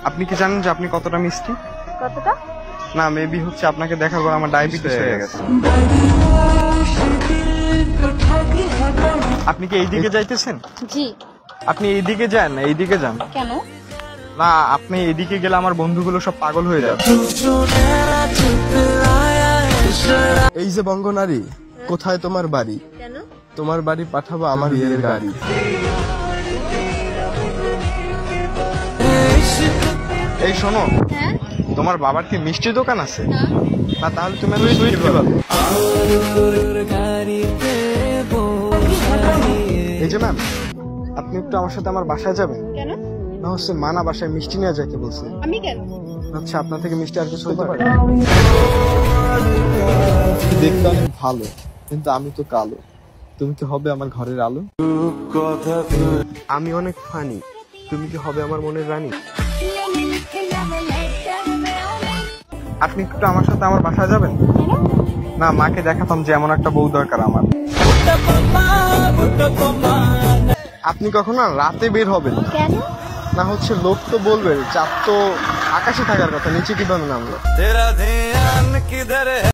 আপনি কি জানেন যে আপনি কতটা মিষ্টি? কতটা? না, মেবি হচ্ছে আপনাকে দেখার পর আমার ডায়াবেটিস হয়ে গেছে। আপনি কি এইদিকে যাইতেছেন? জি। আপনি এইদিকে যান, এইদিকে যান। কেন? না, আপনি এইদিকে গেলে আমার বন্ধুগুলো সব পাগল হয়ে যাবে। এই যে বঙ্গনারী, কোথায় তোমার বাড়ি? কেন? তোমার বাড়ি পাঠাবো আমার বিয়ের গাড়ি। এই শোনো, হ্যাঁ? তোমার বাবার কি মিষ্টির দোকান আছে? না। না, তাহলে তুমি আমি সুইট কিভাবে? এই যে ম্যাম, আপনি একটু আমার সাথে আমার বাসায় যাবেন? কেন? না হচ্ছে মানা বাসায় মিষ্টি নিয়ে যাইতে বলছে। আমি কেন? আচ্ছা, আপনার থেকে মিষ্টি আর কিছু হতে পারে? দেখতে অনেক ভালো, কিন্তু আমি তো কালো। তুমি কি হবে আমার ঘরের আলো? আমি অনেক ফানি, তুমি কি হবে আমার মনের রানী? আপনি একটু আমার সাথে আমার বাসায় যাবেন? না, মাকে দেখাতাম যে এমন একটা বউ দরকার আমার। আপনি কখনো রাতে বের হবেন? কেন? না হচ্ছে লোক তো বলবে চাঁদ তো আকাশে থাকার কথা, নিচে কিভাবে নামলো?